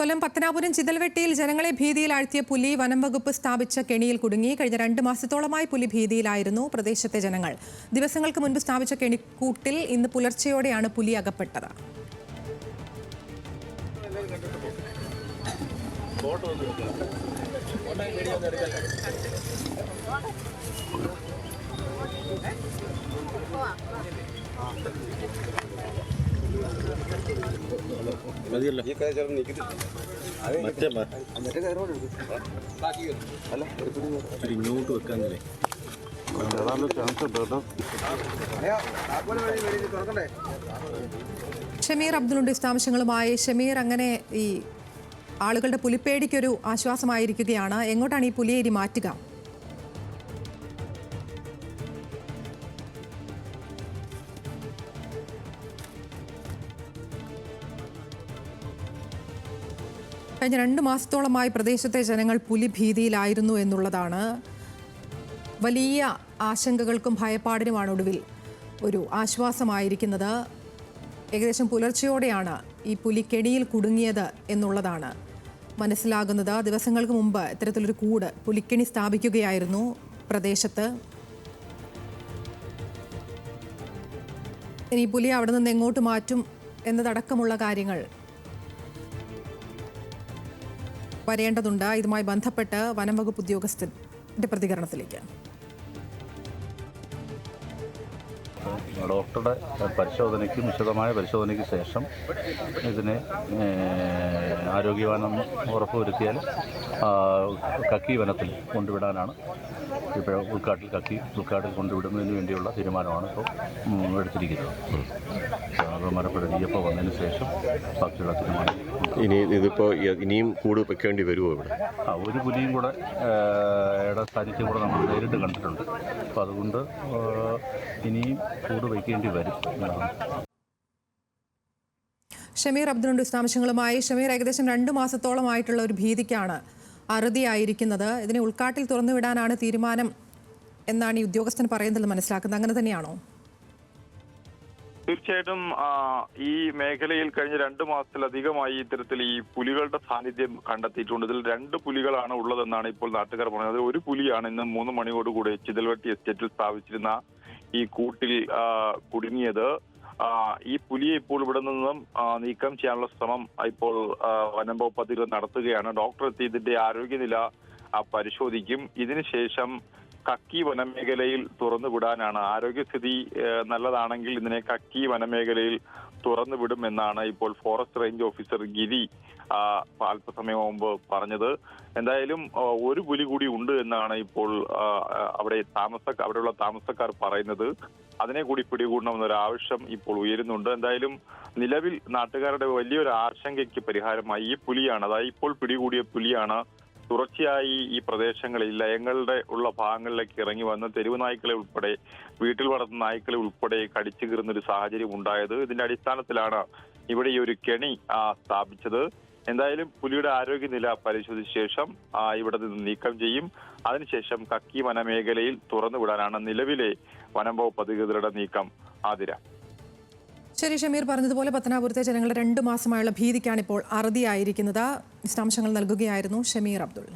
കൊല്ലം പത്തനാപുരം ചിതൽവെട്ടിയിൽ ജനങ്ങളെ ഭീതിയിലാഴ്ത്തിയ പുലി വനം വകുപ്പ് സ്ഥാപിച്ച കെണിയിൽ കുടുങ്ങി. കഴിഞ്ഞ 2 മാസത്തോളമായി പുലി ഭീതിയിലായിരുന്നു പ്രദേശത്തെ ജനങ്ങൾ. ദിവസങ്ങൾക്ക് മുൻപ് സ്ഥാപിച്ച കെണിക്കൂട്ടിൽ ഇന്ന് പുലർച്ചെയോടെയാണ് പുലി അകപ്പെട്ടത്. ഇങ്ങോട്ട് വെക്കാന്നില്ലേ ഷമീർ അബ്ദുളുണ്ട് വിശദാംശങ്ങളുമായി. ഷമീർ, അങ്ങനെ ഈ ആളുകളുടെ പുലിപ്പേടിക്കൊരു ആശ്വാസമായിരിക്കുകയാണ്. എങ്ങോട്ടാണ് ഈ പുലിയെ ഇനി മാറ്റുക? കഴിഞ്ഞ 2 മാസത്തോളമായി പ്രദേശത്തെ ജനങ്ങൾ പുലി ഭീതിയിലായിരുന്നു എന്നുള്ളതാണ്. വലിയ ആശങ്കകൾക്കും ഭയപ്പാടിനുമാണ് ഒടുവിൽ ഒരു ആശ്വാസമായിരിക്കുന്നത്. ഏകദേശം പുലർച്ചെയോടെയാണ് ഈ പുലി കെണിയിൽ കുടുങ്ങിയത് എന്നുള്ളതാണ് മനസ്സിലാകുന്നത്. ദിവസങ്ങൾക്ക് മുമ്പ് ഇത്തരത്തിലൊരു കൂട് പുലിക്കെണി സ്ഥാപിക്കുകയായിരുന്നു പ്രദേശത്ത്. ഇനി പുലി അവിടെ നിന്ന് എങ്ങോട്ട് മാറ്റും എന്നതടക്കമുള്ള കാര്യങ്ങൾ വരേണ്ടതുണ്ട്. ഇതുമായി ബന്ധപ്പെട്ട് വനം വകുപ്പ് ഉദ്യോഗസ്ഥന്റെ പ്രതികരണത്തിലേക്ക്. ഡോക്ടറുടെ പരിശോധനയ്ക്കും വിശദമായ പരിശോധനയ്ക്ക് ശേഷം ഇതിനെ ആരോഗ്യവാനെന്ന് ഉറപ്പുവരുത്തിയാൽ കക്കി വനത്തിൽ കൊണ്ടുവിടാനാണ് ഇപ്പോൾ ഉൾക്കാട്ടിൽ കൊണ്ടുവിടുന്നതിന് വേണ്ടിയുള്ള തീരുമാനമാണ് ഇപ്പോൾ എടുത്തിരിക്കുന്നത്. മരപ്പെടുത്തിയപ്പോൾ വന്നതിന് ശേഷം ബാക്കിയുള്ള തീരുമാനം. ഇനിയും കൂട് വെക്കേണ്ടി വരുമോ ഇവിടെ? ഒരു പുലിയും കൂടെ സാന്നിധ്യം കൂടെ നമ്മൾ നേരിട്ട് കണ്ടിട്ടുണ്ട്. അപ്പോൾ അതുകൊണ്ട് ഇനിയും കൂട് വയ്ക്കേണ്ടി വരും. ഷമീർ അബ്ദുളുണ്ട് വിശദാംശങ്ങളുമായി. ഷമീർ, ഏകദേശം 2 മാസത്തോളമായിട്ടുള്ള ഒരു ഭീതിക്കാണ് അറുതിയായിരിക്കുന്നത്. ഇതിനെ ഉൾക്കാട്ടിൽ തുറന്നുവിടാനാണ് തീരുമാനം എന്നാണ് ഈ ഉദ്യോഗസ്ഥൻ പറയുന്നത് മനസ്സിലാക്കുന്നത്. അങ്ങനെ തന്നെയാണോ? തീർച്ചയായിട്ടും ഈ മേഖലയിൽ കഴിഞ്ഞ 2 മാസത്തിലധികമായി ഇത്തരത്തിൽ ഈ പുലികളുടെ സാന്നിധ്യം കണ്ടെത്തിയിട്ടുണ്ട്. ഇതിൽ 2 പുലികളാണ് ഉള്ളതെന്നാണ് ഇപ്പോൾ നാട്ടുകാർ പറയുന്നത്. ഒരു പുലിയാണ് ഇന്ന് 3 മണിയോടുകൂടി ചിതൽവെട്ടി എസ്റ്റേറ്റിൽ സ്ഥാപിച്ചിരുന്ന ഈ കൂട്ടിൽ കുടുങ്ങിയത്. ഈ പുലിയെ ഇപ്പോൾ ഇവിടെ നിന്നും നീക്കം ചെയ്യാനുള്ള ശ്രമം ഇപ്പോൾ വനം വകുപ്പ് അധികൃതർ നടത്തുകയാണ്. ഡോക്ടർ എത്തി ഇതിന്റെ ആരോഗ്യനില പരിശോധിക്കും. ഇതിനുശേഷം കക്കി വനമേഖലയിൽ തുറന്നു വിടാനാണ്. ആരോഗ്യസ്ഥിതി നല്ലതാണെങ്കിൽ ഇതിനെ കക്കി വനമേഖലയിൽ തുറന്നു വിടുമെന്നാണ് ഇപ്പോൾ ഫോറസ്റ്റ് റേഞ്ച് ഓഫീസർ ഗിരി അല്പസമയം മുമ്പ് പറഞ്ഞത്. എന്തായാലും ഒരു പുലി കൂടി ഉണ്ട് എന്നാണ് ഇപ്പോൾ അവിടെയുള്ള താമസക്കാർ പറയുന്നത്. അതിനെ കൂടി പിടികൂടണമെന്നൊരു ആവശ്യം ഇപ്പോൾ ഉയരുന്നുണ്ട്. എന്തായാലും നിലവിൽ നാട്ടുകാരുടെ വലിയൊരു ആശങ്കയ്ക്ക് പരിഹാരമായി ഈ പുലിയാണ്, അതായത് ഇപ്പോൾ പിടികൂടിയ പുലിയാണ് തുടർച്ചയായി ഈ പ്രദേശങ്ങളിൽ ലയങ്ങളുടെ ഉള്ള ഭാഗങ്ങളിലേക്ക് ഇറങ്ങി വന്ന് തെരുവ് നായ്ക്കളെ ഉൾപ്പെടെ വീട്ടിൽ വളർത്തുന്ന നായ്ക്കളെ ഉൾപ്പെടെ കടിച്ചു കീറുന്ന ഒരു സാഹചര്യം ഉണ്ടായത്. ഇതിന്റെ അടിസ്ഥാനത്തിലാണ് ഇവിടെ ഈ ഒരു കെണി സ്ഥാപിച്ചത്. എന്തായാലും പുലിയുടെ ആരോഗ്യനില പരിശോധിച്ച ശേഷം ഇവിടെ നിന്ന് നീക്കം ചെയ്യും. അതിനുശേഷം കക്കി വനമേഖലയിൽ തുറന്നുവിടാനാണ് നിലവിലെ വനം വകുപ്പ് അധികൃതരുടെ നീക്കം. ആതിര. ശരി, ഷമീർ പറഞ്ഞതുപോലെ പത്തനാപുരത്തെ ജനങ്ങളുടെ 2 മാസമായുള്ള ഭീതിക്കാണ് ഇപ്പോൾ അറുതിയായിരിക്കുന്നത്. വിശദാംശങ്ങൾ നൽകുകയായിരുന്നു ഷമീർ അബ്ദുൾ.